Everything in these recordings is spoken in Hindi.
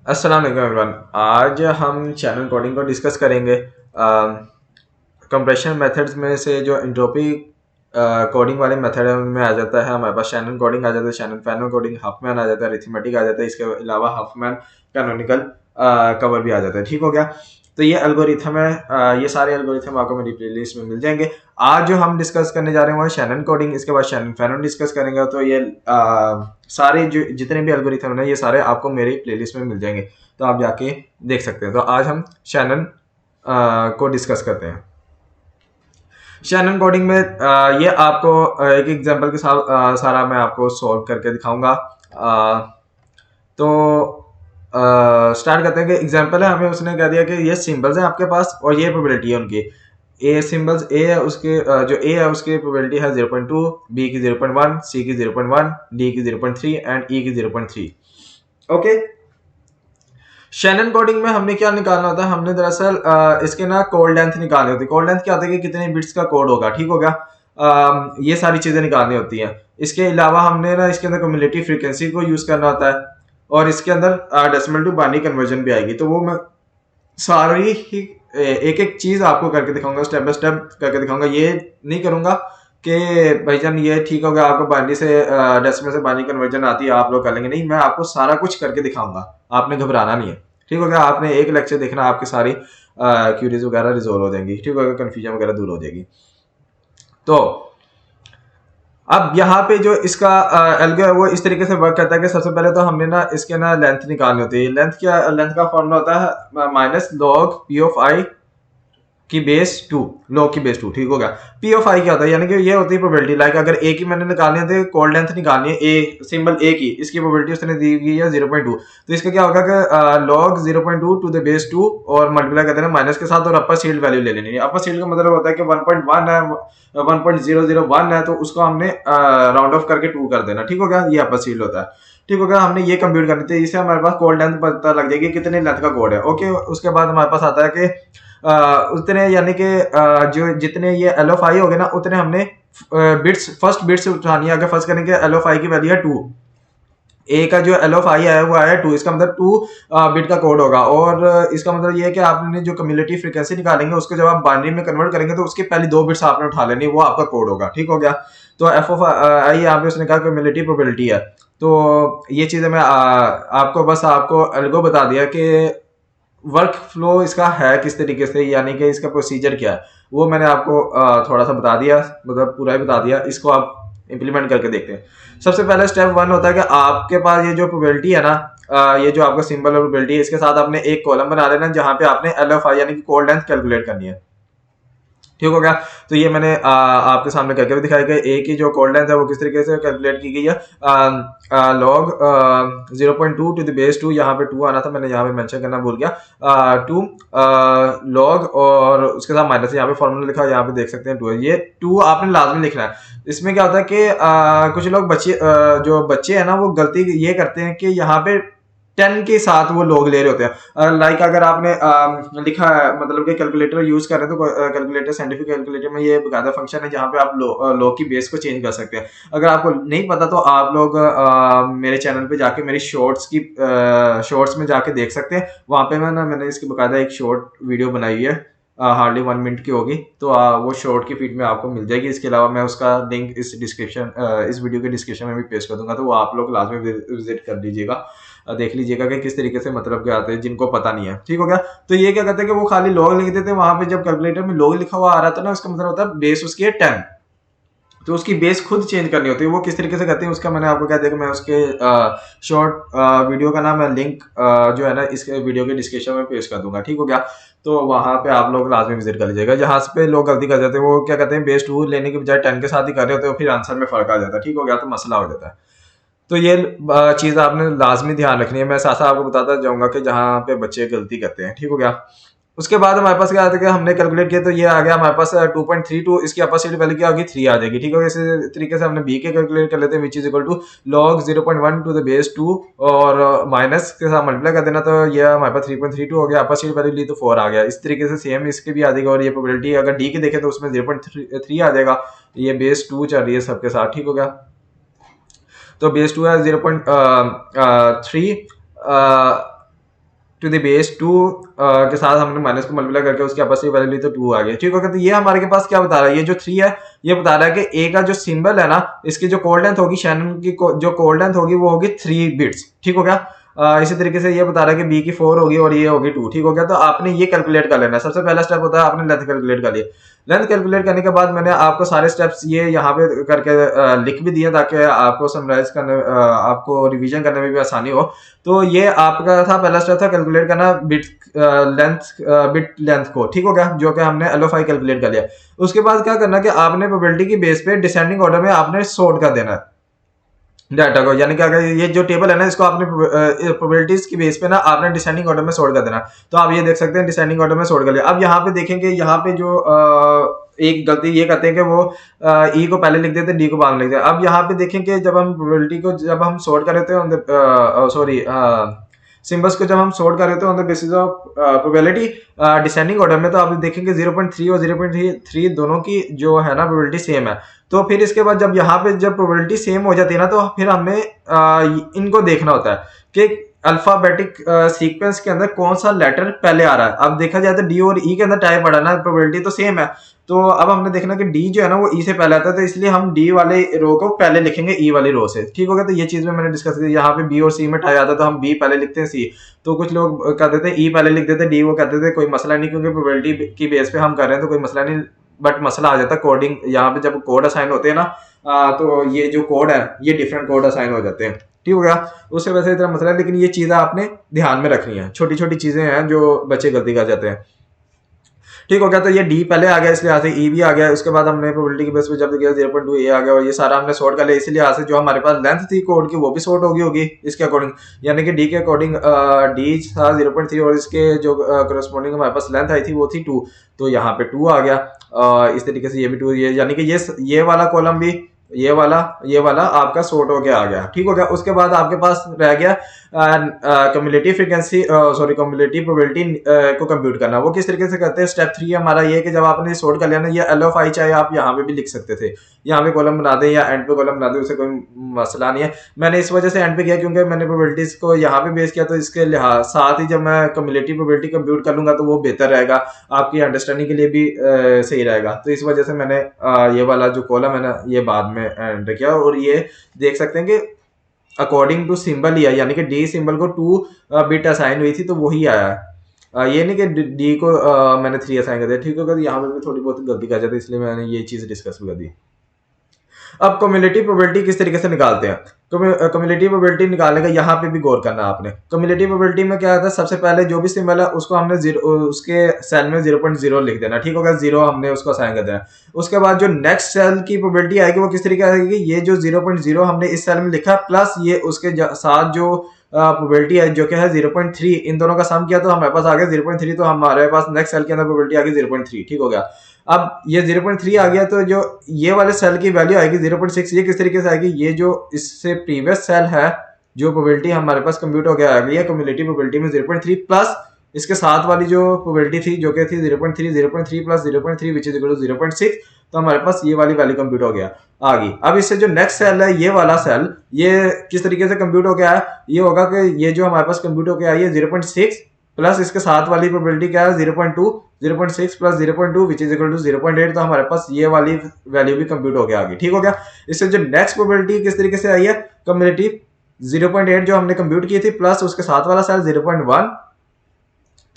अस्सलाम वालेकुम एवरीवन। आज हम चैनल कोडिंग को डिस्कस करेंगे। कंप्रेशन मेथड्स में से जो एंट्रोपी कोडिंग वाले मेथड है उनमें आ जाता है हमारे पास शैनन कोडिंग आ जाता है, शैनन फैनो कोडिंग, हफमैन आ जाता है, अरिथमेटिक आ जाता है। इसके अलावा हफमैन कैनोनिकल कवर भी आ जाता है। ठीक हो गया। तो ये एल्गोरिथम है। ये सारे एल्गोरिथम आपको मेरी प्लेलिस्ट में मिल जाएंगे। आज जो हम डिस्कस करने जा रहे हैं वो है शैनन कोडिंग। इसके बाद शैनन फैनो डिस्कस करेंगे। तो ये सारे जो जितने भी एल्गोरिथम है ये सारे आपको मेरी प्लेलिस्ट में मिल जाएंगे, तो आप जाके देख सकते हैं। तो आज हम शैनन को डिस्कस करते हैं। शैनन कोडिंग में ये आपको एक एग्जांपल के साथ सारा मैं आपको सॉल्व करके दिखाऊंगा। तो स्टार्ट करते हैं कि एग्जांपल है, हमें उसने कह दिया कि ये सिंबल्स हैं आपके पास और ये प्रोबेबिलिटी है उनकी। ए सिंबल्स ए है, उसके जो ए है उसकी प्रोबेबिलिटी है 0.2, बी की 0.1, सी की 0.1, डी की 0.3 एंड ई की 0.3। ओके। शैनन कोडिंग में हमने क्या निकालना होता है, हमने दरअसल इसके ना कोड लेंथ निकालनी होती है। कोड लेंथ क्या होता है कि कितने बिट्स का कोड होगा। ठीक होगा। ये सारी चीजें निकालनी होती हैं। इसके अलावा हमने ना इसके अंदर क्यूमुलेटिव फ्रीक्वेंसी को यूज करना होता है और इसके अंदर डेसिमल टू बाइनरी कन्वर्जन भी आएगी। तो वो मैं सारी ही एक एक चीज आपको करके दिखाऊंगा, स्टेप बाय स्टेप करके दिखाऊंगा। ये नहीं करूंगा कि भाईजान ये ठीक होगा, आपको बाइनरी से डेसिमल से बाइनरी कन्वर्जन आती है आप लोग कर लेंगे। नहीं, मैं आपको सारा कुछ करके दिखाऊंगा, आपने घबराना नहीं है। ठीक होगा। आपने एक लेक्चर देखना, आपकी सारी क्यूरीज वगैरह रिजोल्व हो जाएंगी। ठीक होगा। कंफ्यूजन वगैरह दूर हो जाएगी। तो अब यहाँ पे जो इसका एल्गो है वो इस तरीके से वर्क करता है कि सबसे पहले तो हमने ना इसके ना लेंथ निकालनी होती है। लेंथ का फॉर्मूला होता है माइनस लॉग पी ऑफ आई की बेस 2, लॉग की बेस 2। ठीक हो गया। पी ऑफ आई क्या होता है, यानी कि ये होती है प्रोबेबिलिटी। लाइक अगर ए की मैंने निकालनी है तो कोड लेंथ निकालनी है, ए सिंबल ए की, इसकी प्रोबेबिलिटी उसने दी गई है 0.2। तो इसका क्या होगा कि लॉग 0.2 टू द बेस 2 और मल्टीप्लाई करते हैं माइनस के साथ और अपर सील्ड वैल्यू ले लेनी है। अपर सील्ड का मतलब होता है कि 1.1 है, 1.001 है, तो उसको हमने राउंड ऑफ करके 2 कर देना। ठीक हो गया। ये अपर सील्ड होता है। ठीक हो गया। हमने ये कंप्यूट करनी थी, इससे हमारे पास कोड लेंथ पता लग जाएगी कितने लेंथ का कोड है। ओके। उसके बाद हमारे पास आता है कि उतने यानी कि जो जितने ये एल ऑफ आई हो गए ना उतने हमने बिट्स फर्स्ट बिट्स उठानी है। अगर फर्स्ट करेंगे एल ऑफ आई की वैल्यू है 2, ए का जो एल ऑफ आई आया वो आया 2, इसका मतलब 2 बिट का कोड होगा। और इसका मतलब ये है कि आपने जो कम्युलेटिव फ्रीक्वेंसी निकालेंगे उसको जब आप बाइनरी में कन्वर्ट करेंगे तो उसकी पहली 2 बिट्स आपने उठा लेनी, वो आपका कोड होगा। ठीक हो गया। तो एफ ऑफ आई यहाँ पे उसने कहा कम्युलेटिव प्रोबेबिलिटी है। तो ये चीजें मैं आपको बस आपको एल्गो बता दिया कि वर्क फ्लो इसका है किस तरीके से, यानी कि इसका प्रोसीजर क्या है वो मैंने आपको थोड़ा सा बता दिया, मतलब पूरा ही बता दिया। इसको आप इंप्लीमेंट करके देखते हैं। सबसे पहले स्टेप 1 होता है कि आपके पास ये जो प्रोबेबिलिटी है ना, ये जो आपका सिंबल और प्रोबेबिलिटी है, इसके साथ आपने एक कॉलम बना लेना जहां पे आपने एल एफ आई यानी कि कोड लेंथ कैलकुलेट करनी है। ठीक हो गया। तो ये मैंने आपके सामने करके भी दिखाया गया। ए की जो कोड लेंथ है वो किस तरीके से कैलकुलेट की गई है। लॉग 0.2 टू द बेस 2, यहाँ पे 2 आना था, मैंने यहाँ पे मेंशन करना भूल गया। 2 लॉग और उसके साथ माइनस, यहाँ पे फॉर्मूला लिखा है, यहाँ पे देख सकते हैं 2 है। ये 2 आपने लाजमी लिखना है। इसमें क्या होता है कि कुछ लोग बच्चे जो बच्चे हैं ना वो गलती ये करते हैं कि यहाँ पे 10 के साथ वो लोग ले रहे होते हैं। लाइक अगर आपने लिखा है मतलब कि कैलकुलेटर यूज कर रहे हैं तो कैलकुलेटर, साइंटिफिक कैलकुलेटर में ये बकायदा फंक्शन है जहाँ पे आप लॉग की बेस को चेंज कर सकते हैं। अगर आपको नहीं पता तो आप लोग मेरे चैनल पे जाके मेरी शॉर्ट्स में जाके देख सकते हैं। वहां पे मैंने इसकी बकायदा एक शॉर्ट वीडियो बनाई हुई है, हार्डली 1 मिनट की होगी। तो वो शॉर्ट की फीड में आपको मिल जाएगी। इसके अलावा मैं उसका लिंक इस वीडियो के डिस्क्रिप्शन में भी पेश कर दूंगा, तो वो आप लोग लाजमी विजिट कर लीजिएगा, देख लीजिएगा कि किस तरीके से मतलब क्या आते हैं जिनको पता नहीं है। ठीक हो गया। तो ये क्या करते हैं कि वो खाली लॉग लिख देते हैं, वहां पे जब कैलकुलेटर में लॉग लिखा हुआ आ रहा था ना, उसका मतलब होता है बेस उसकी है 10, तो उसकी बेस खुद चेंज करनी होती है। वो किस तरीके से करते हैं उसका मैंने आपको क्या देखा, मैं उसके शॉर्ट वीडियो का नाम मैं लिंक जो है ना इसके वीडियो के डिस्क्रिप्शन में पेश कर दूंगा। ठीक हो गया। तो वहां पे आप लोग लाजमी विजिट कर लीजिएगा। जहां पे लोग गलती कर जाते हैं वो क्या कहते हैं, बेस 2 लेने के बजाय 10 के साथ ही कर रहे होते हैं, फिर आंसर में फर्क आ जाता है। ठीक हो गया। तो मसला हो जाता है। तो ये चीज़ आपने लाजमी ध्यान रखनी है। मैं साथ साथ आपको बताता जाऊंगा कि जहाँ पे बच्चे गलती करते हैं। ठीक हो गया। उसके बाद हमारे पास क्या आता है कि हमने कैलकुलेट किया, तो ये आ गया हमारे पास 2.32, इसकी अपर सीट वैल्यू क्या होगी 3 आ जाएगी। ठीक है। इसी तरीके से हमने बी के कैलकुलेट कर लेते हैं, which is equal to log 0.1 to the base 2 और माइनस के साथ मल्टीप्लाई कर देना, तो ये हमारे पास 3.32 हो गया। अपर सीट वैल्यू ली तो 4 आ गया। इस तरीके से सेम इसके भी आ जाएगा। और ये प्रोबेबिलिटी अगर डी की देखें तो उसमें 0.3 आ जाएगा। ये बेस 2 चल रही है सबके साथ। ठीक हो गया। तो बेस 2 है 0.3, टू द बेस 2 के साथ हमने माइनस को मल्टीप्लाई करके उसके आपस में वैल्यू ली तो 2 आ गया। ठीक होगा, तो ये हमारे के पास क्या बता रहा है, ये जो 3 है ये बता रहा है कि ए का जो सिंबल है ना, इसकी जो कोड लेंथ होगी, शैनन की जो कोड लेंथ होगी वो होगी 3 बिट्स। ठीक हो गया। इसी तरीके से ये बता रहा है कि बी की 4 होगी और ये होगी 2। ठीक हो गया। तो आपने ये कैलकुलेट कर लेना है। सबसे पहला स्टेप होता है आपने लेंथ कैलकुलेट कर लिया। लेंथ कैलकुलेट करने के बाद मैंने आपको सारे स्टेप्स ये यहाँ पे करके लिख भी दिए ताकि आपको समराइज करने आपको रिवीजन करने में भी आसानी हो। तो ये आपका था पहला स्टेप था कैलकुलेट करना बिट लेंथ को। ठीक हो गया, जो कि हमने LO5 कैलकुलेट कर लिया। उसके बाद क्या करना कि आपने प्रोबेबिलिटी की बेस पे डिसेंडिंग ऑर्डर में आपने सॉर्ट कर देना है डाटा को, यानी कि अगर ये जो टेबल है ना इसको आपने प्रोबेबिलिटीज की बेस पे ना आपने डिसेंडिंग ऑर्डर में सॉर्ट कर देना। तो आप ये देख सकते हैं डिसेंडिंग ऑर्डर में सॉर्ट कर लिया। अब यहाँ पे देखेंगे, यहाँ पे जो एक गलती ये करते हैं कि वो ई को पहले लिख देते हैं, डी को बाद में लिखते हैं। अब यहाँ पे देखेंगे जब हम प्रोबेबिलिटी को जब हम सॉर्ट कर रहे थे सॉरी सिंबल्स को जब हम सॉर्ट कर रहे थे on the basis of probability descending order में, तो आप देखेंगे 0.3 और 0.3 दोनों की जो है ना प्रोबेबिलिटी सेम है। तो फिर इसके बाद जब यहाँ पे जब प्रोबेबिलिटी सेम हो जाती है ना, तो फिर हमने इनको देखना होता है कि अल्फाबेटिक सीक्वेंस के अंदर कौन सा लेटर पहले आ रहा है। अब देखा जाए तो डी और ई के अंदर टाइप पड़ा ना, प्रोबेबिलिटी तो सेम है। तो अब हमने देखना कि डी जो है ना वो ई से पहले आता है, तो इसलिए हम डी वाले रो को पहले लिखेंगे ई वाली रो से। ठीक हो गया। तो ये चीज में मैंने डिस्कस की, यहाँ पे बी और सी में टाई आता है तो हम बी पहले लिखते हैं सी। तो कुछ लोग कर देते हैं ई पहले लिख देते हैं, डी वो कहते थे कोई मसला नहीं, क्योंकि प्रोबेबिलिटी की बेस पे हम कर रहे हैं तो कोई मसला नहीं। बट मसला आ जाता है कोडिंग, यहाँ पे जब कोड असाइन होते हैं ना तो ये जो कोड है ये डिफरेंट कोड असाइन हो जाते हैं। ठीक हो गया। उससे वैसे इतना मसला है, लेकिन ये चीजें आपने ध्यान में रखनी है, छोटी छोटी चीजें हैं जो बच्चे गलती कर जाते हैं। ठीक हो गया। तो ये डी पहले आ गया, इसलिए यहाँ से ई भी आ गया। उसके बाद हमने प्रोबेबिलिटी की बेस पे जब किया 0.2 ए आ गया, और ये सारा हमने सॉर्ट कर लिया। इसलिए यहाँ से जो हमारे पास लेंथ थी कोड की वो भी सॉर्ट होगी इसके अकॉर्डिंग, यानी कि डी के अकॉर्डिंग डी था 0.3 और इसके जो करस्पॉन्डिंग हमारे पास लेंथ आई थी वो थी 2। तो यहाँ पे 2 आ गया। इस तरीके से ये भी 2, ये यानी कि ये वाला कॉलम भी ये वाला आपका सॉर्ट होके आ गया। ठीक हो गया। उसके बाद आपके पास रह गया cumulative frequency sorry cumulative probability को कंप्यूट करना। वो किस तरीके से करते हैं, स्टेप 3 हमारा ये कि जब आपने सॉर्ट कर लिया ना, ये LO5 चाहे आप यहाँ पे भी लिख सकते थे, यहाँ पे कॉलम बना दें या एंड पे कॉलम बना दें, उससे कोई मसला नहीं है। मैंने इस वजह से एंड पे किया क्योंकि मैंने प्रोबेबिलिटीज को यहाँ पे बेस किया, तो इसके लिहाज साथ ही जब मैं कम्युलेटिव प्रोबेबिलिटी कंप्यूट कर लूंगा तो वो बेहतर रहेगा, आपकी अंडरस्टैंडिंग के लिए भी सही रहेगा। तो इस वजह से मैंने ये वाला जो कॉलम है ना ये बाद में एंड किया। और ये देख सकते हैं कि अकॉर्डिंग टू सिंबल ही है, यानी कि डी सिंबल को 2 बिट असाइन हुई थी तो वही आया है। ये नहीं कि डी को मैंने 3 असाइन कर दिया। ठीक होगा। तो यहाँ पे भी थोड़ी बहुत गलती कर जाती है, इसलिए मैंने ये चीज डिस्कस कर दी। अब कम्युलेटिव प्रोबेबिलिटी किस तरीके से निकालते हैं, कम्युलेटिव प्रोबेबिलिटी निकालने का यहाँ पे भी गौर करना आपने। कम्युलेटिव प्रोबेबिलिटी में क्या होता है, सबसे पहले जो भी सिंबल है उसको हमने उसके सेल में 0.0 लिख देना। ठीक होगा, 0 हमने उसको असाइन कर देना। उसके बाद जो नेक्स्ट सेल की प्रोबेबिलिटी आएगी वो किस तरीके आएगी, ये जो 0.0 हमने इस सेल में लिखा प्लस ये उसके साथ जो प्रोबेबिलिटी है जो कि है 0.3, इन दोनों का सम किया तो हमारे पास आ गया 0.3। तो हमारे पास नेक्स्ट सेल के अंदर प्रोबेबिलिटी आ गई 0.3। ठीक हो गया। अब ये 0.3 आ गया, तो जो ये वाले सेल की वैल्यू आएगी 0.6। ये किस तरीके से आएगी, ये जो इससे प्रीवियस सेल है जो प्रोबेबिलिटी हमारे पास कंप्यूट हो गया आ गई है कम्युलेटिव प्रोबेबिलिटी में 0.3 प्लस इसके साथ वाली जो प्रोबेबिलिटी थी जो कि थी 0.3 plus 0.3 which is equal to 0.6। तो हमारे पास ये वाली वैल्यू कंप्यूट हो गया आ गई। अब इससे जो नेक्स्ट सेल है ये वाला सेल, ये किस तरीके से कंप्यूट हो गया है, ये होगा कि ये जो हमारे पास कंप्यूट हो गया है 0.6 प्लस इसके साथ वाली प्रोबेबिलिटी क्या है 0.2, 0.6 plus 0.2 which is equal to 0.8। तो हमारे पास ये वाली वैल्यू भी कंप्यूट हो गया आगे। ठीक हो गया। इससे जो नेक्स्ट प्रोबेबिलिटी किस तरीके से आई है, कम्युलेटिव 0.8 जो हमने कंप्यूट की थी प्लस उसके साथ वाला सेल 0.1।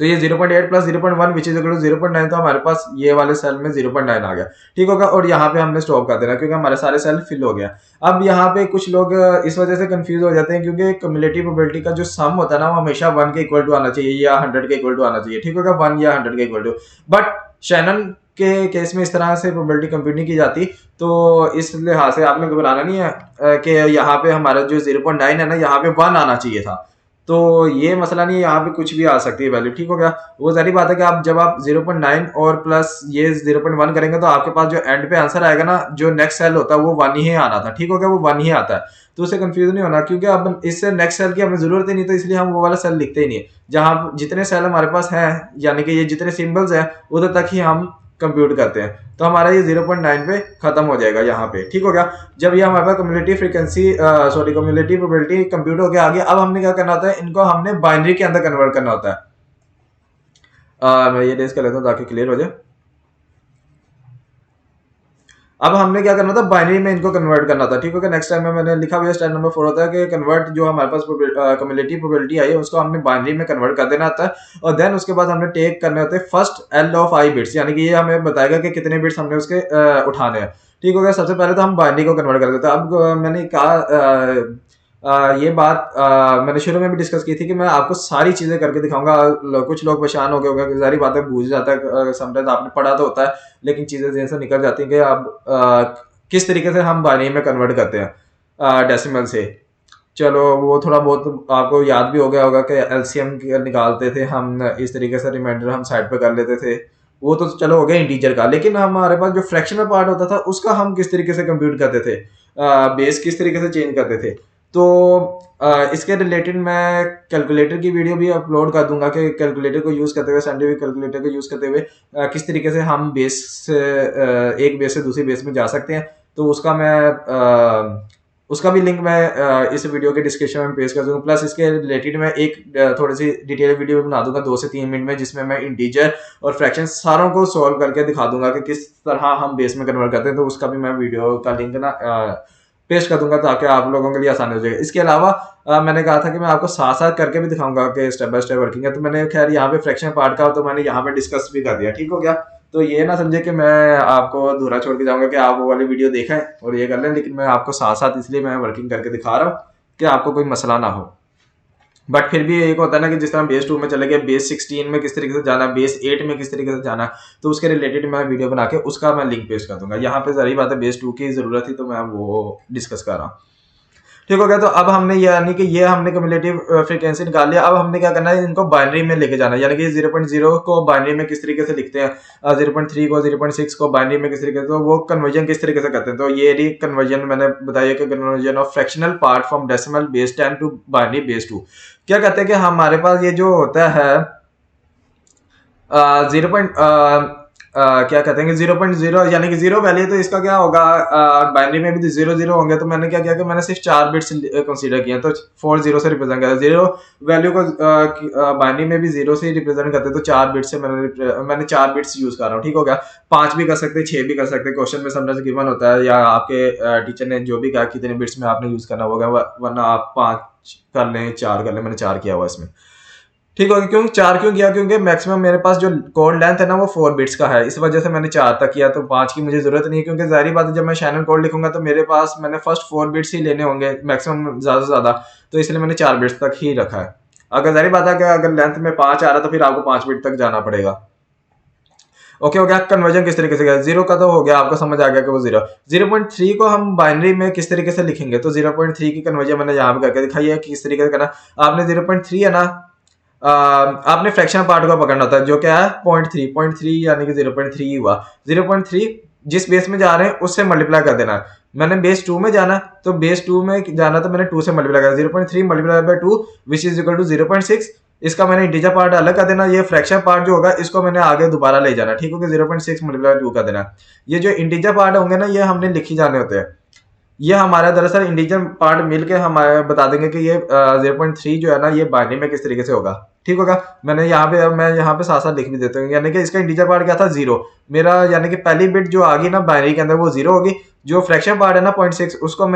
तो ये 0.8 plus 0.1 which is equal to 0.9। तो हमारे पास ये वाले सेल में 0.9 आ गया। ठीक होगा। और यहाँ पे हमने स्टॉप कर देना क्योंकि हमारे सारे सेल फिल हो गया। अब यहाँ पे कुछ लोग इस वजह से कंफ्यूज हो जाते हैं क्योंकि कम्युलेटिव प्रोबेबिलिटी का जो सम होता है ना वो हमेशा 1 के इक्वल टू आना चाहिए या 100 के इक्वल टू आना चाहिए। ठीक होगा, 1 या 100 के इक्वल टू। बट शैनन के केस में इस तरह से प्रोबेबिलिटी कंप्यूट नहीं की जाती, तो इस लिहाज से आपने घबराना नहीं है कि यहाँ पे हमारा जो 0.9 है ना यहाँ पे 1 आना चाहिए था। तो ये मसला नहीं है, यहाँ पे कुछ भी आ सकती है वैल्यू। ठीक हो गया। वो सारी बात है कि आप जब आप 0.9 और प्लस ये 0.1 करेंगे तो आपके पास जो एंड पे आंसर आएगा ना, जो नेक्स्ट सेल होता है वो 1 ही आना था। ठीक हो गया, वो 1 ही आता है। तो उसे कंफ्यूज नहीं होना क्योंकि अब इससे नेक्स्ट सेल की हमें जरूरत ही नहीं, तो इसलिए हम वो वाला सेल लिखते ही नहीं है। जहां जितने सेल हमारे पास हैं यानी कि ये जितने सिंबल्स हैं उधर तक ही हम कंप्यूट करते हैं, तो हमारा ये 0.9 पे खत्म हो जाएगा यहाँ पे। ठीक हो गया। जब ये हमारे पास cumulative frequency cumulative probability compute हो गया आगे, अब हमने क्या करना होता है, इनको हमने बाइनरी के अंदर कन्वर्ट करना होता है। मैं ये रेज कर लेता हूँ ताकि क्लियर हो जाए। अब हमने क्या करना था, बाइनरी में इनको कन्वर्ट करना था। ठीक है, नेक्स्ट टाइम में मैंने लिखा हुआ स्टेप नंबर 4 होता है कि कन्वर्ट जो हमारे पास कम्युलेटिव प्रोबेबिलिटी आई है उसको हमने बाइनरी में कन्वर्ट कर देना होता है, और देन उसके बाद हमने टेक करने होते हैं first L of I bits, यानी कि ये हमें बताएगा कि कितने बिट्स हमने उसके उठाने हैं। ठीक हो गया। सबसे पहले तो हम बाइनरी को कन्वर्ट कर देते हैं। अब मैंने कहा ये बात मैंने शुरू में भी डिस्कस की थी कि मैं आपको सारी चीजें करके दिखाऊंगा। कुछ लोग परेशान हो गए होंगे कि सारी बातें भूल जाता है, समटाइम्स आपने पढ़ा तो होता है लेकिन चीजें जैसे से निकल जाती हैं कि अब किस तरीके से हम बाइनरी में कन्वर्ट करते हैं डेसिमल से। चलो वो थोड़ा बहुत आपको याद भी हो गया होगा कि एलसीएम निकालते थे हम इस तरीके से, रिमाइंडर हम साइड पे कर लेते थे, वो तो चलो हो गया इंटीजर का। लेकिन हमारे पास जो फ्रैक्शनल पार्ट होता था उसका हम किस तरीके से कंप्यूट करते थे, बेस किस तरीके से चेंज करते थे। तो इसके रिलेटेड मैं कैलकुलेटर की वीडियो भी अपलोड कर दूंगा कि कैलकुलेटर को यूज़ करते हुए, साइंटिफिक कैलकुलेटर को यूज़ करते हुए किस तरीके से हम बेस से एक बेस से दूसरी बेस में जा सकते हैं। तो उसका भी लिंक मैं इस वीडियो के डिस्क्रिप्शन में पेश कर दूंगा। प्लस इसके रिलेटेड मैं एक थोड़ी सी डिटेल वीडियो बना दूंगा 2 से 3 मिनट में, जिसमें मैं इंटीजर और फ्रैक्शन सारों को सॉल्व करके दिखा दूंगा कि किस तरह हम बेस में कन्वर्ट करते हैं। तो उसका भी मैं वीडियो का लिंक ना पेश कर दूंगा ताकि आप लोगों के लिए आसानी हो जाएगी। इसके अलावा मैंने कहा था कि मैं आपको साथ साथ करके भी दिखाऊंगा कि स्टेप बाय स्टेप वर्किंग है। तो मैंने खैर यहाँ पे फ्रैक्शन पार्ट का तो मैंने यहाँ पे डिस्कस भी कर दिया। ठीक हो गया। तो ये ना समझे कि मैं आपको अधूरा छोड़ के जाऊंगा कि आप वो वाली वीडियो देखें और ये कर लें, लेकिन मैं आपको साथ साथ इसलिए मैं वर्किंग करके दिखा रहा हूँ कि आपको कोई मसला ना हो। बट फिर भी एक होता है ना कि जिस तरह बेस 2 में चले गए, बेस 16 में किस तरीके से जाना है, बेस 8 में किस तरीके से जाना है, तो उसके रिलेटेड मैं वीडियो बना के उसका मैं लिंक पेश कर दूंगा। यहाँ पे सारी बात है बेस 2 की जरूरत थी तो मैं वो डिस्कस कर रहा हूँ। ठीक हो गया। तो अब हमने यानी कि ये हमने कम्युलेटिव फ्रीक्वेंसी निकाल लिया। अब हमने क्या करना है, इनको बाइनरी में लेके जाना है, यानी कि 0.0 को बाइनरी में किस तरीके से लिखते हैं, 0.3 को 0.6 को बाइनरी में किस तरीके से, तो वो कन्वर्जन किस तरीके से करते हैं। तो ये री कन्वर्जन मैंने बताया कि conversion of fractional part from decimal base 10 to binary base 2। क्या कहते हैं कि हमारे पास ये जो होता है 0. क्या कहते हैं कि 0.0 यानी कि 0 वैल्यू, तो इसका क्या होगा, बाइनरी में भी तो 0 होंगे। तो मैंने क्या किया कि मैंने सिर्फ 4 बिट्स कंसीडर किए, तो 4 0 से रिप्रेजेंट किया। 0 वैल्यू को बाइनरी में भी 0 से रिप्रेजेंट करते, तो 4 बिट्स से मैंने 4 बिट्स यूज कर रहा हूँ। ठीक हो गया। 5 भी कर सकते, 6 भी कर सकते, क्वेश्चन में समटाइम्स गिवन होता है, या आपके टीचर ने जो भी कहा कितने बिट्स में आपने यूज करना होगा, वरना आप 5 कर लें, 4 कर लें। मैंने 4 किया हुआ इसमें। ठीक होगा। क्यों 4 क्यों किया, क्योंकि मैक्सिमम मेरे पास जो कोड लेंथ है ना वो 4 बिट्स का है, इस वजह से मैंने 4 तक किया। तो 5 की मुझे जरूरत नहीं है, क्योंकि जाहिर बात है जब मैं शैनन कोड लिखूंगा तो मेरे पास मैंने फर्स्ट 4 बिट्स ही लेने होंगे मैक्सिमम, ज्यादा से ज्यादा, तो इसलिए मैंने 4 बिट्स तक ही रखा है। अगर जाहिर बात है कि अगर लेंथ में 5 आ रहा तो फिर आपको 5 बिट तक जाना पड़ेगा। ओके हो गया। कन्वर्जन किस तरीके से गया, 0 का तो हो गया, आपको समझ आ गया कि वो 0.3 को हम बाइनरी में किस तरीके से लिखेंगे। तो 0.3 की कन्वर्जन मैंने यहाँ पे करके दिखाई है कि किस तरीके से करना। आपने 0.3 है ना, आपने फ्रैक्शनल पार्ट को पकड़ना होता है जो क्या है 0.3 यानी कि 0.3 हुआ। 0.3 जिस बेस में जा रहे हैं उससे मल्टीप्लाई कर देना है। मैंने बेस 2 में जाना, तो बेस 2 में जाना तो मैंने 2 से मल्टीप्लाई कर 0.3 multiply by 2 which is equal to 0.6। इसका मैंने इंटीजर पार्ट अलग कर देना, ये फ्रैक्शन पार्ट जो होगा इसको मैंने आगे दोबारा ले जाना। ठीक है, 0.6 मल्टीप्लाई 2 कर देना। ये जो इंटीजर पार्ट होंगे ना ये हमने लिखी जाने होते हैं। ये हमारा दरअसल इंटीजर पार्ट मिलके हम बता देंगे कि ये 0.3 जो है ना ये बाइनरी में किस तरीके से होगा। ठीक होगा। मैं यहाँ पे साथ साथ लिख भी देता हूँ, यानी कि इसका इंटीजर पार्ट क्या था 0 मेरा, यानी कि पहली बिट जो आ गई ना बाइनरी के अंदर वो 0 होगी। जो फ्रैक्शन पार्ट है ना 0.6 उसको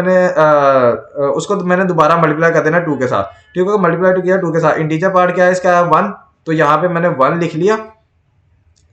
मैंने दोबारा मल्टीप्लाई कर देना 2 के साथ। ठीक होगा, मल्टीप्लाई किया 2 के साथ। इंटीजर पार्ट क्या है इसका 1, तो यहाँ पे मैंने 1 लिख लिया।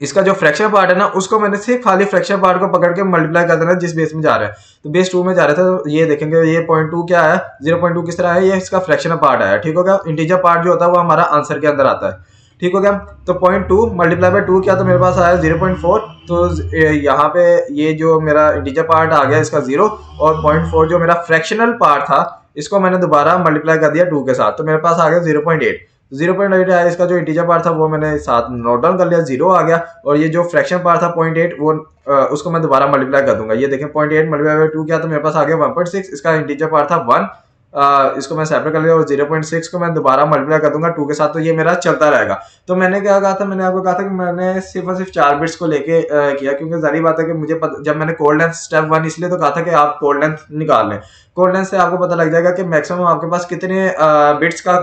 इसका जो फ्रैक्शन पार्ट है ना उसको मैंने सिर्फ खाली फ्रैक्शन पार्ट को पकड़ के मल्टीप्लाई कर देना जिस बेस में जा रहा है। तो बेस 2 में जा रहा था, तो ये देखेंगे ये 0.2 क्या है, 0.2 किस तरह है, ये इसका फ्रैक्शनल पार्ट है। ठीक हो गया। इंटीजर पार्ट जो होता है वो हमारा आंसर के अंदर आता है। ठीक हो गया। तो 0.2 मल्टीप्लाई बाय 2 किया तो मेरे पास आया 0.4। तो यहाँ पे ये जो मेरा इंटीजर पार्ट आ गया इसका 0, और 0.4 जो मेरा फ्रैक्शनल पार्ट था इसको मैंने दोबारा मल्टीप्लाई कर दिया 2 के साथ, तो मेरे पास आ गया 0.8। 0.8 आया, इसका जो इंटीजर पार्ट था वो मैंने साथ नोट डाउन कर लिया, 0 आ गया। और ये जो फ्रैक्शन पार्ट था 0.8 वो उसको मैं दोबारा मल्टीप्लाई कर दूंगा। ये देखें 0.8 मल्टीप्लाई बाय 2 किया तो मेरे पास आ गया 1.6। इसका इंटीजर पार्ट था 1, इसको मैं सेपरेट कर लिया और 0.6 को मैं दोबारा मल्टीप्लाई कर दूंगा 2 के साथ, तो ये मेरा चलता रहेगा। तो मैंने क्या कहा था, मैंने आपको कहा था कि मैंने सिर्फ और सिर्फ 4 बिट्स को लेके किया, क्योंकि जारी बात है कि मुझे जब मैंने कोड लेंथ स्टेप 1 इसलिए तो कहा था कि आप कोड लेंथ निकाल लें। कोड लेंथ से आपको पता लग जाएगा कि मैक्सिमम आपके पास कितने बिट्स का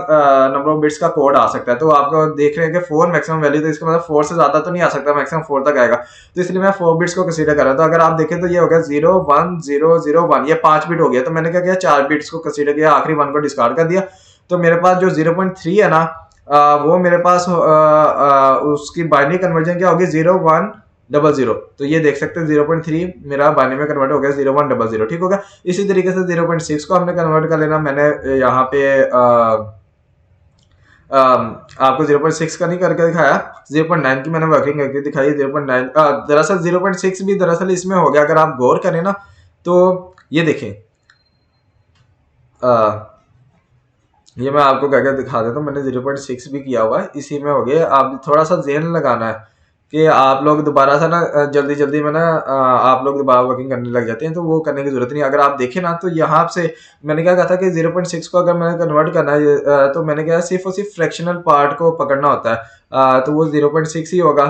नंबर ऑफ बिट्स का कोड आ सकता है। तो आपको देख रहे हैं कि 4 मैक्सिमम वैल्यू, तो इसका मतलब 4 से ज्यादा तो नहीं आ सकता, मैक्सिमम 4 तक आएगा। तो इसलिए मैं 4 बिट्स को कंसीडर कर रहा था। अगर आप देखें तो ये हो गया 0 1 0 0 1, ये 5 बिट हो गया। तो मैंने क्या किया, 4 बिट्स को कंसीडर किया, आखिरी 1 को डिस्कार्ड कर दिया। तो मेरे पास जो 0.3 है ना, वो मेरे पास उसकी बाइनरी कन्वर्जन क्या होगी, 0100। तो ये देख सकते हैं 0.3 मेरा बाइनरी में कन्वर्ट हो गया 0100। ठीक होगा। इसी तरीके से 0.6 को हमने कन्वर्ट कर लेना। मैंने यहाँ पे आपको 0.6 का नहीं करके दिखाया, 0.9 की मैंने वर्किंग करके दिखाई। 0.9 दरअसल 0.6 भी दरअसल इसमें हो गया, अगर आप गौर करें ना तो ये देखें, ये मैं आपको करके दिखा देता हूँ। मैंने 0.6 भी किया हुआ है, इसी में हो गया। आप थोड़ा सा ज़हन लगाना है कि आप लोग दोबारा से ना जल्दी जल्दी में ना आप लोग दोबारा वर्किंग करने लग जाते हैं, तो वो करने की जरूरत नहीं। अगर आप देखें ना तो यहाँ से मैंने क्या कहा था कि 0.6 को अगर मैंने कन्वर्ट करना है तो मैंने क्या सिर्फ और सिर्फ फ्रैक्शनल पार्ट को पकड़ना होता है, तो वो 0.6 ही होगा।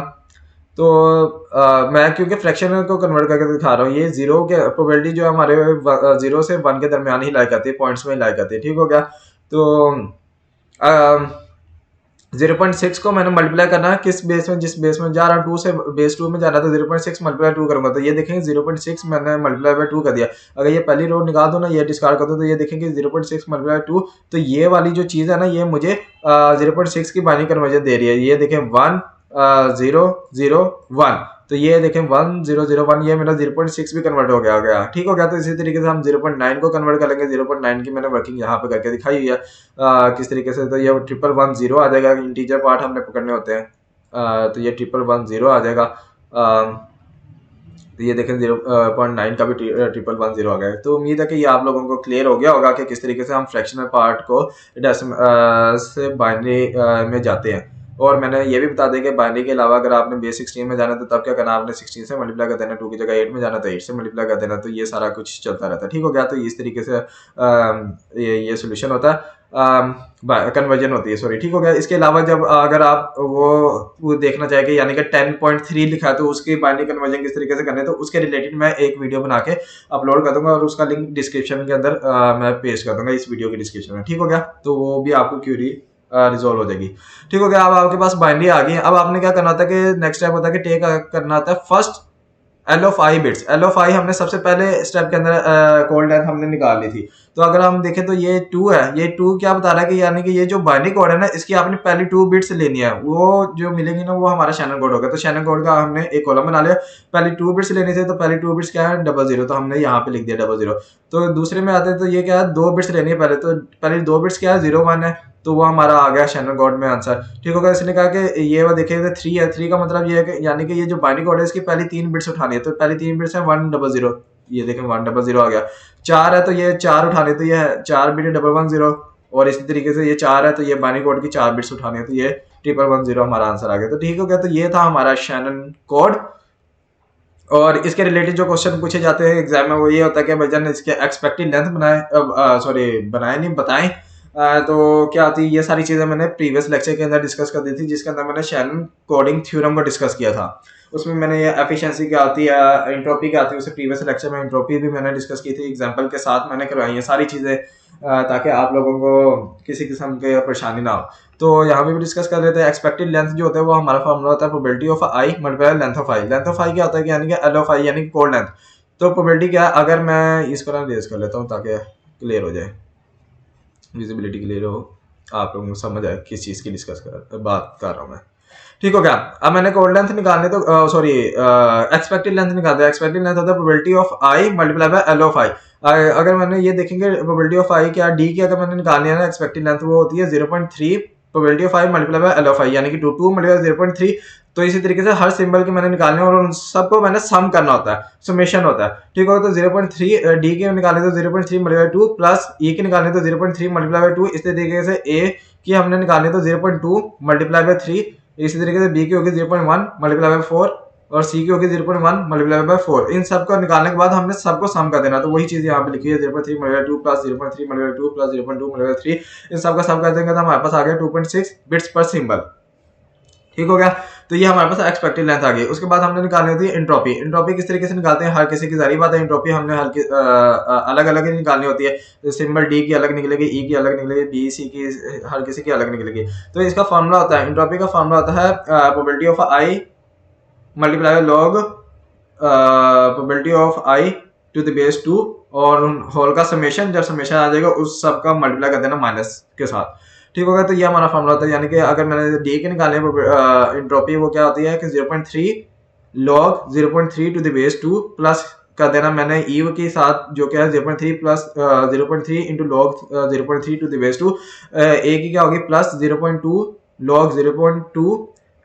तो मैं क्योंकि फ्रैक्शनल को कन्वर्ट करके दिखा रहा हूँ, ये जीरो के प्रोबेबिलिटी जो है हमारे 0 से 1 के दरमियान ही लाई करती है, पॉइंट्स में ही लाई करती है। ठीक हो गया। तो 0.6 को मैंने मल्टीप्लाई करना है किस बेस में, जिस बेस में जा रहा हूँ 2 से बेस 2 में जा रहा था, 0.6 मल्टीप्लाई 2 करूंगा। तो ये देखेंगे 0.6 मैंने मल्टीप्लाई बाय 2 कर दिया। अगर ये पहली रो निकाल दो ना, ये डिस्कार्ड कर दो, तो ये देखेंगे 0.6 मल्टीप्लाई 2, तो ये वाली जो चीज है ना, ये मुझे 0.6 की बाइनरी कन्वर्जन दे रही है। ये देखें 1 0 0 1, तो ये देखें 1 0 0 1, ये मेरा 0.6 भी कन्वर्ट हो गया। ठीक हो गया। तो इसी तरीके से हम 0.9 को कन्वर्ट कर लेंगे। 0.9 की मैंने वर्किंग यहाँ पे करके दिखाई हुई है किस तरीके से। तो ये 111 आ जाएगा, इंटीजर पार्ट हमने पकड़ने होते हैं। तो ये 111 आ जाएगा। तो ये देखें 0.9 का भी 111 आ गया। तो उम्मीद है कि ये आप लोगों को क्लियर हो गया होगा कि किस तरीके से हम फ्रैक्शनल पार्ट को से बाइनरी में जाते हैं। और मैंने ये भी बता दें कि बाइनरी के अलावा अगर आपने बेस 16 में जाना तो तब क्या करना, आपने 16 से मल्टीप्लाई कर देना, 2 की जगह 8 में जाना तो 8 से मल्टीप्लाई कर देना। तो ये सारा कुछ चलता रहता है। ठीक हो गया। तो इस तरीके से ये सोल्यूशन होता है, कन्वर्जन होती है, सॉरी। ठीक हो गया। इसके अलावा जब अगर आप वो देखना चाहे कि यानी कि 10.3 लिखा है तो उसकी बाइनरी कन्वर्जन किस तरीके से करने, तो उसके रिलेटेड मैं एक वीडियो बना के अपलोड कर दूंगा और उसका लिंक डिस्क्रिप्शन के अंदर मैं पेस्ट कर दूंगा, इस वीडियो के डिस्क्रिप्शन में। ठीक हो गया। तो वो भी आपको क्यूरी रिजोल्व हो जाएगी। ठीक हो गया। अब आपके पास बाइनरी आ गई है। अब आपने क्या करना होता है कि नेक्स्ट स्टेप होता है कि टेक करना होता है first L of I bits. L of I हमने सबसे पहले स्टेप के अंदर कोड लेंथ हमने निकाल ली थी। तो अगर हम देखें तो ये 2 है, ये 2 क्या बता रहा है कि यानी कि ये जो बाइनरी कोड है ना, इसकी आपने पहली 2 बिट्स लेनी है, वो जो मिलेंगी ना वो हमारा शैनन कोड होगा। तो शैनन कोड का हमने एक कॉलम बना लिया, पहली 2 बिट्स लेनी थी। तो पहली 2 बिट्स क्या है, 00, तो हमने यहाँ पे लिख दिया 00। तो दूसरे में आते हैं तो ये क्या है, 2 बिट्स लेनी है पहले। तो पहली 2 बिट्स क्या है, 0 1 है, तो वो हमारा आ गया शैनन कोड में आंसर। ठीक होगा। इसने कहा कि ये वो देखिए 3 है, 3 का मतलब ये है कि यानी कि ये जो बाइनरी कोड है इसकी पहली 3 बिट्स उठानी है। तो पहली 3 बिट्स है 100, ये देखें 100 आ गया। 4 है तो ये 4 उठाने, तो ये है 4 बिट 110। और इसी तरीके से ये 4 है तो ये बाइनरी कोड की 4 बिट्स उठानी है, तो ये 110 हमारा आंसर आ गया। तो ठीक हो गया। तो ये था हमारा शैनन कोड। और इसके रिलेटेड जो क्वेश्चन पूछे जाते हैं एग्जाम में वो ये होता है कि भैया इसके एक्सपेक्टेड लेंथ बताएं। तो क्या होती है, ये सारी चीजें मैंने प्रीवियस लेक्चर के अंदर डिस्कस कर दी थी, जिसके अंदर मैंने शैनन कोडिंग थ्योरम को डिस्कस किया था। उसमें मैंने ये एफिशिएंसी क्या होती है, एंट्रोपी क्या होती है, उसे प्रीवियस लेक्चर में एंट्रोपी भी मैंने डिस्कस की थी, एग्जांपल के साथ मैंने करवाई है सारी चीजें, ताकि आप लोगों को किसी किस्म की परेशानी ना हो। तो यहाँ पे भी डिस्कस कर लेते हैं। एक्सपेक्टेड लेंथ जो होता है वो हमारा फॉर्मूला होता है probability of I multiply length of I. Length of I क्या होता है कि यानी कि एल ऑफ आई यानी कि कोड लेंथ। तो प्रोबेबिलिटी क्या है, अगर मैं इसको ना रेज कर लेता हूँ ताकि क्लियर हो जाए, विजिबिलिटी क्लियर हो, आप लोगों को समझ आए किस चीज़ की बात कर रहा हूँ मैं। ठीक हो गया। अब मैंने कोड लेंथ निकालने तो एक्सपेक्टेड लेंथ निकाल दिया। एक्सपेक्टेड लेंथ होता है probability of I multiply by L of I. अगर मैंने ये देखेंगे प्रोबेबिलिटी ऑफ आई क्या, डी की अगर मैंने निकालनी है ना एक्सपेक्टेड लेंथ, वो होती है 0.3 probability of I multiply by L of I, यानी कि 2 मल्टीप्लाई 0.3। तो इसी तरीके से हर सिंबल की मैंने निकालने और उन सबको मैंने सम करना होता है, समेशन होता है। ठीक होगा। तो 0.3 डी के निकालने तो 0.3 मल्टीप्लाई 2 प्लस ई के निकालने तो 0.3 मल्टीप्लाई बाय 2। इस तरीके से ए की हमने निकालनी तो 0.2 मल्टीप्लाई बाय 3। इसी तरीके से बी की होगी 0.1 मल्टीप्लाई बाय 4 और सी की होगी 0.1 मल्टीप्लाई बाय 4। इन सब को निकालने के बाद हमने सबको सम कर देना, तो वही चीज यहाँ पे लिखी है 0.3 multiply 2 plus 0.3 multiply 2 plus 0.2 multiply 3। इन सब का सम कर देंगे तो हमारे पास आ गया 2.6 बिट्स पर सिंबल। ठीक हो गया। तो ये हमारे पास एक्सपेक्टेड लेंथ आ गई। उसके बाद हमने निकालनी होती है एंट्रोपी। एंट्रोपी किस तरीके से निकालते हैं, हर किसी की जारी बात है, एंट्रोपी हमने हर अलग अलग ही निकालनी होती है। तो सिंबल डी की अलग निकलेगी, ई की अलग निकलेगी, बी सी की हर किसी की अलग निकलेगी। तो इसका फॉर्मूला होता है, एंट्रोपी का फॉर्मूला होता है probability of I multiply log probability of I to the base 2 और होल का समेशन, जब समेशन आ जाएगा उस सब का मल्टीप्लाई कर देना माइनस के साथ। ठीक होगा। तो ये हमारा फॉर्मूला होता है, यानी कि अगर मैंने डी के निकाले एंट्रोपी वो क्या होती है कि 0.3 log 0.3 to the base 2 plus कर देना मैंने ई के साथ जो क्या है 0.3 plus 0.3 into log 0.3 to the base 2। A की क्या होगी plus 0.2 log 0.2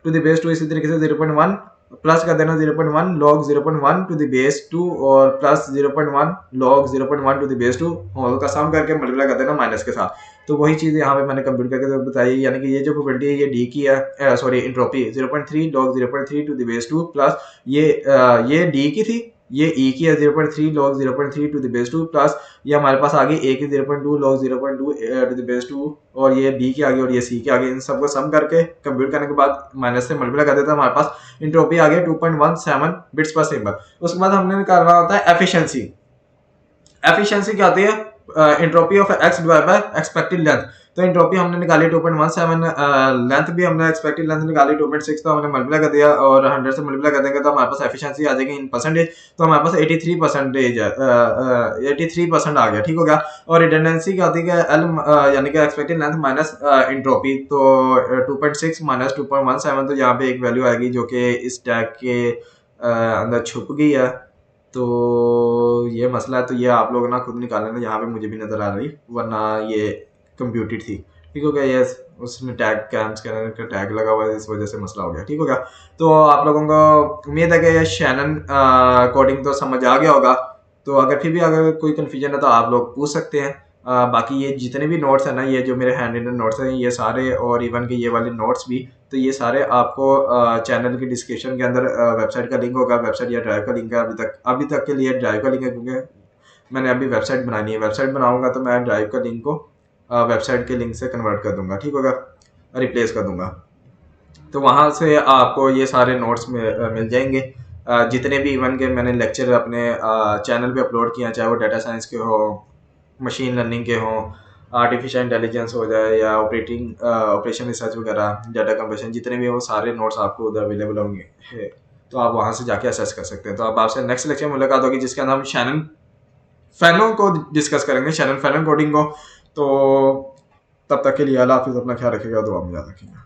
to the base 2, इसी तरीके से 0.1 प्लस कर देना 0.1 लॉग 0.1 टू द बेस 2 और plus 0.1 log 0.1 to the base 2 whole का सम करके मल्टीप्लाई कर देना माइनस के साथ। तो वही चीज यहाँ पे मैंने कंप्यूट करके बताई, यानी कि ये जो प्रोबेबिलिटी है ये डी की है, sorry entropy 0.3 log 0.3 to the base 2 plus ये डी की थी, ये ई की है 0.3 log 0.3 to the base 2 plus ये हमारे पास आ गई ए की 0.2 लॉग 0.2 टू द बेस 2 और ये बी की आ गई और ये सी की आ गई। इन सबको सम करके कंप्यूट करने के बाद माइनस से मल्टीप्लाई कर देता है, हमारे पास एंट्रोपी आ गई 2.17 बिट्स पर सिंबल। उसके बाद हमने निकालना होता है एफिशिएंसी। एफिशिएंसी क्या होती है, entropy of x divide by expected length. तो एंट्रोपी हमने निकाली 2.17, लेंथ भी हमने एक्सपेक्टेड लेंथ निकाली 2.6, तो हमने मल्टीप्लाई कर दिया और 100 से मल्टीप्लाई कर देंगे तो हमारे पास एफिशिएंसी आ जाएगी इन परसेंटेज। तो हमारे पास 83% है, 83% आ गया। ठीक हो गया। और रिडंडेंसी क्या होती है, एल यानी कि एक्सपेक्टेड लेंथ माइनस एंट्रोपी, तो 2.6 माइनस 2.17, तो यहाँ पे एक वैल्यू आएगी जो कि इस टैग के अंदर छुप गई है। तो ये मसला है, तो ये आप लोग ना खुद निकाल लेना, यहाँ पे मुझे भी नजर आ रही वरना ये कंप्यूटेड थी। ठीक हो गया। ये उसने टैग कैम्स का टैग लगा हुआ है, इस वजह से मसला हो गया। ठीक हो गया। तो आप लोगों को उम्मीद है कि ये शैनन कोडिंग तो समझ आ गया होगा। तो अगर फिर भी अगर कोई कन्फ्यूजन है तो आप लोग पूछ सकते हैं। बाकी ये जितने भी नोट्स हैं ना, ये जो मेरे हैंड रिटन नोट्स हैं ये सारे, और इवन के ये वाले नोट्स भी, तो ये सारे आपको चैनल की डिस्क्रिप्शन के अंदर वेबसाइट का लिंक होगा, वेबसाइट या ड्राइव का लिंक है। अभी तक के लिए ड्राइव का लिंक है, क्योंकि मैंने अभी वेबसाइट बनानी है। वेबसाइट बनाऊंगा तो मैं ड्राइव का लिंक को वेबसाइट के लिंक से कन्वर्ट कर दूंगा। ठीक होगा, रिप्लेस कर दूंगा। तो वहाँ से आपको ये सारे नोट्स मिल जाएंगे, जितने भी इवन के मैंने लेक्चर अपने चैनल पे अपलोड किए हैं, चाहे वो डाटा साइंस के हो, मशीन लर्निंग के हों, आर्टिफिशियल इंटेलिजेंस हो जाए या ऑपरेशन रिसर्च वगैरह, डाटा कंप्रेशन, जितने भी वो सारे नोट्स आपको उधर अवेलेबल होंगे। तो आप वहाँ से जाके असेस कर सकते हैं। तो अब आपसे नेक्स्ट लेक्चर मुलाकात होगी जिसके अंदर हम शैनन फैनो को डिस्कस करेंगे, शैनन फैनो कोडिंग को। तो तब तक के लिए अल्लाह हाफिज़, अपना ख्याल रखिएगा, दुआ में याद रखिएगा।